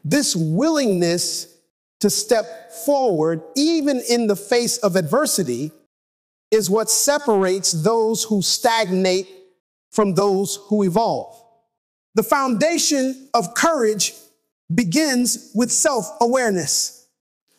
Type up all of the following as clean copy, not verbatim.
This willingness to step forward, even in the face of adversity, is what separates those who stagnate from those who evolve. The foundation of courage begins with self-awareness.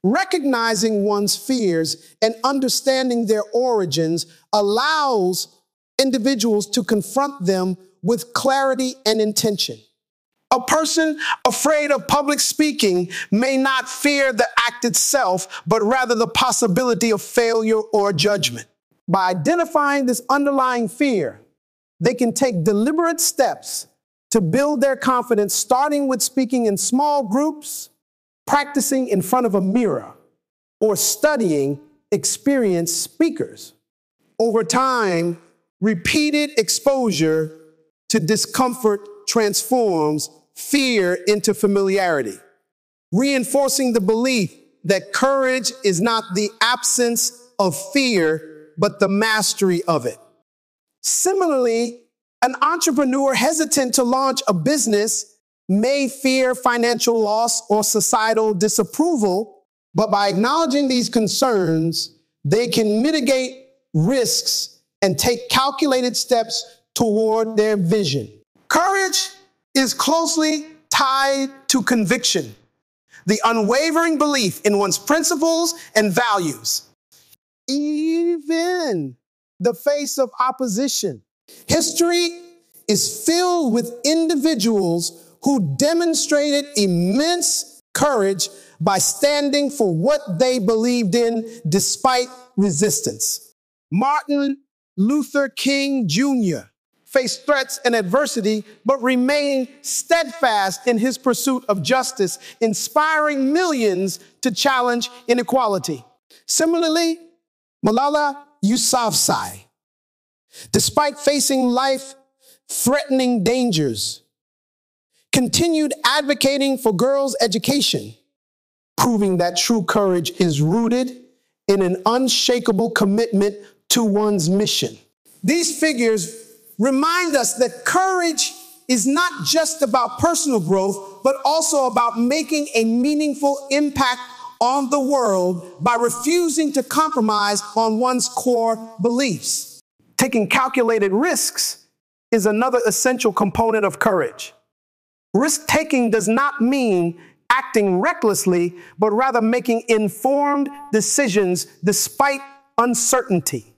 Recognizing one's fears and understanding their origins allows individuals to confront them with clarity and intention. A person afraid of public speaking may not fear the act itself, but rather the possibility of failure or judgment. By identifying this underlying fear, they can take deliberate steps to build their confidence, starting with speaking in small groups, practicing in front of a mirror, or studying experienced speakers. Over time, repeated exposure to discomfort transforms fear into familiarity, reinforcing the belief that courage is not the absence of fear, but the mastery of it. Similarly, an entrepreneur hesitant to launch a business may fear financial loss or societal disapproval, but by acknowledging these concerns, they can mitigate risks and take calculated steps toward their vision. Courage is closely tied to conviction, the unwavering belief in one's principles and values, even the face of opposition. History is filled with individuals who demonstrated immense courage by standing for what they believed in despite resistance. Martin Luther King Jr. faced threats and adversity, but remained steadfast in his pursuit of justice, inspiring millions to challenge inequality. Similarly, Malala Yousafzai, despite facing life-threatening dangers, continued advocating for girls' education, proving that true courage is rooted in an unshakable commitment to one's mission. These figures remind us that courage is not just about personal growth, but also about making a meaningful impact on the world by refusing to compromise on one's core beliefs. Taking calculated risks is another essential component of courage. Risk-taking does not mean acting recklessly, but rather making informed decisions despite uncertainty.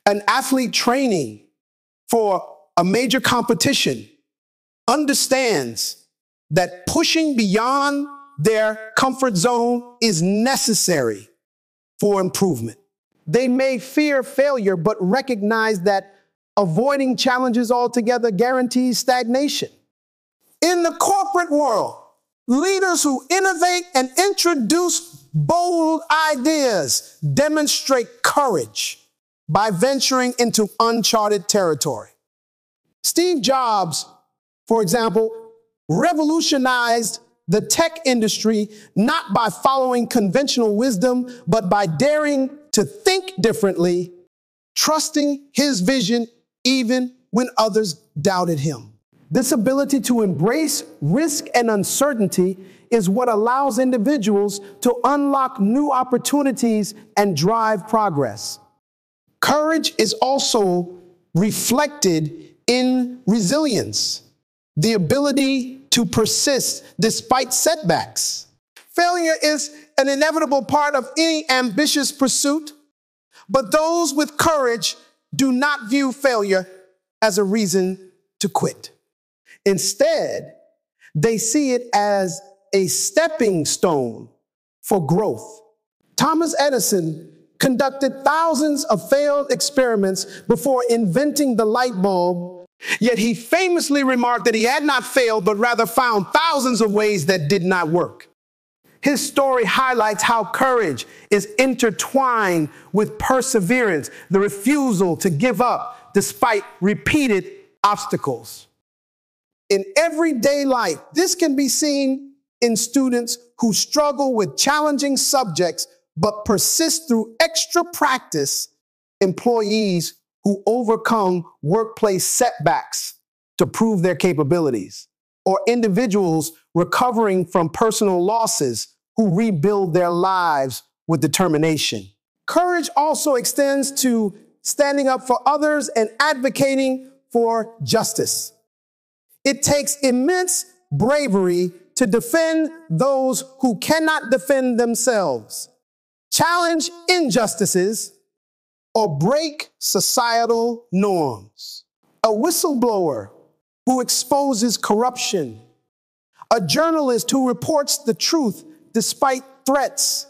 An athlete training for a major competition understands that pushing beyond their comfort zone is necessary for improvement. They may fear failure, but recognize that avoiding challenges altogether guarantees stagnation. In the corporate world, leaders who innovate and introduce bold ideas demonstrate courage by venturing into uncharted territory. Steve Jobs, for example, revolutionized the tech industry not by following conventional wisdom, but by daring to think differently, trusting his vision even when others doubted him. This ability to embrace risk and uncertainty is what allows individuals to unlock new opportunities and drive progress. Courage is also reflected in resilience, the ability to persist despite setbacks. Failure is an inevitable part of any ambitious pursuit, but those with courage do not view failure as a reason to quit. Instead, they see it as a stepping stone for growth. Thomas Edison conducted thousands of failed experiments before inventing the light bulb, yet he famously remarked that he had not failed, but rather found thousands of ways that did not work. His story highlights how courage is intertwined with perseverance, the refusal to give up despite repeated obstacles. In everyday life, this can be seen in students who struggle with challenging subjects but persist through extra practice, employees who overcome workplace setbacks to prove their capabilities, or individuals recovering from personal losses who rebuild their lives with determination. Courage also extends to standing up for others and advocating for justice. It takes immense bravery to defend those who cannot defend themselves, challenge injustices, or break societal norms. A whistleblower who exposes corruption, a journalist who reports the truth despite threats,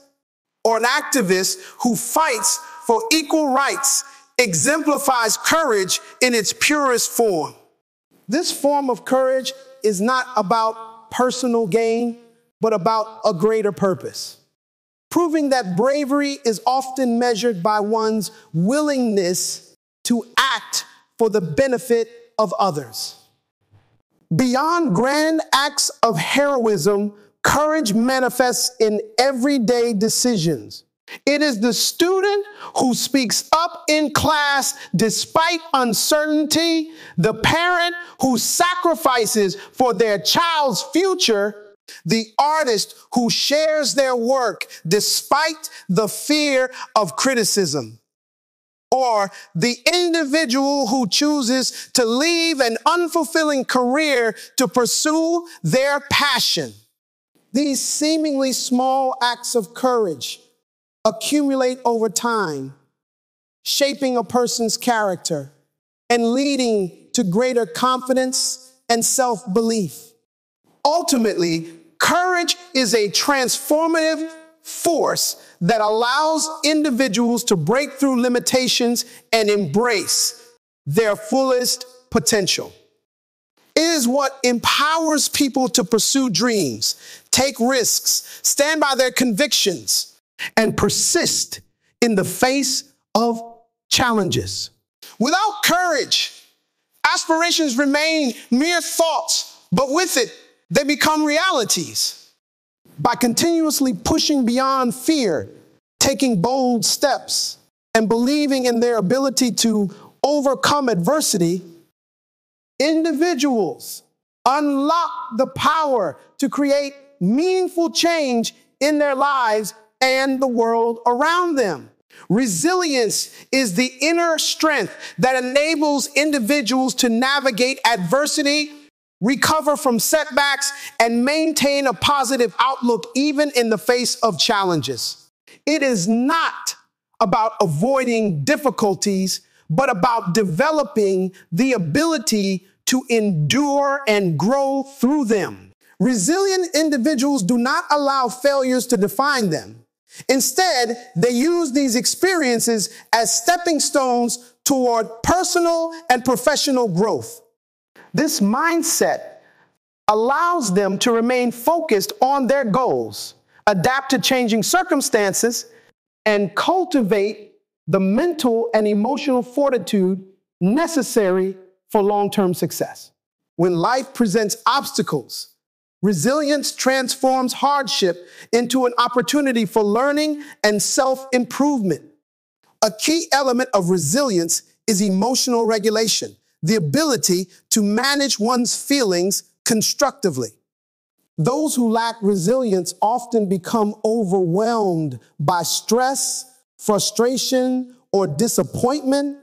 or an activist who fights for equal rights exemplifies courage in its purest form. This form of courage is not about personal gain, but about a greater purpose, proving that bravery is often measured by one's willingness to act for the benefit of others. Beyond grand acts of heroism, courage manifests in everyday decisions. It is the student who speaks up in class despite uncertainty, the parent who sacrifices for their child's future, the artist who shares their work despite the fear of criticism, or the individual who chooses to leave an unfulfilling career to pursue their passion. These seemingly small acts of courage accumulate over time, shaping a person's character and leading to greater confidence and self-belief. Ultimately, courage is a transformative force that allows individuals to break through limitations and embrace their fullest potential. It is what empowers people to pursue dreams, take risks, stand by their convictions, and persist in the face of challenges. Without courage, aspirations remain mere thoughts, but with it, they become realities. By continuously pushing beyond fear, taking bold steps, and believing in their ability to overcome adversity, individuals unlock the power to create meaningful change in their lives and the world around them. Resilience is the inner strength that enables individuals to navigate adversity, recover from setbacks, and maintain a positive outlook even in the face of challenges. It is not about avoiding difficulties, but about developing the ability to endure and grow through them. Resilient individuals do not allow failures to define them. Instead, they use these experiences as stepping stones toward personal and professional growth. This mindset allows them to remain focused on their goals, adapt to changing circumstances, and cultivate the mental and emotional fortitude necessary for long-term success. When life presents obstacles, resilience transforms hardship into an opportunity for learning and self-improvement. A key element of resilience is emotional regulation, the ability to manage one's feelings constructively. Those who lack resilience often become overwhelmed by stress, frustration, or disappointment,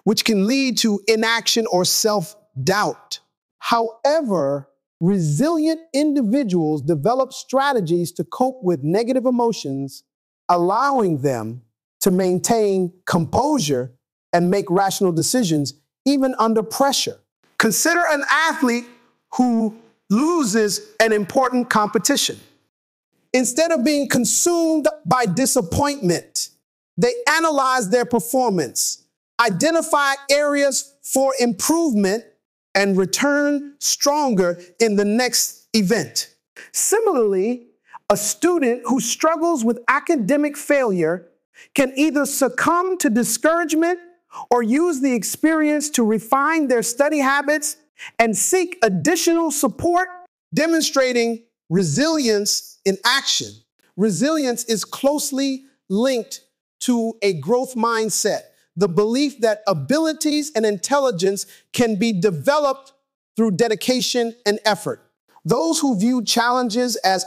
which can lead to inaction or self-doubt. However, resilient individuals develop strategies to cope with negative emotions, allowing them to maintain composure and make rational decisions even under pressure. Consider an athlete who loses an important competition. Instead of being consumed by disappointment, they analyze their performance, identify areas for improvement, and return stronger in the next event. Similarly, a student who struggles with academic failure can either succumb to discouragement or use the experience to refine their study habits and seek additional support, demonstrating resilience in action. Resilience is closely linked to a growth mindset, the belief that abilities and intelligence can be developed through dedication and effort. Those who view challenges as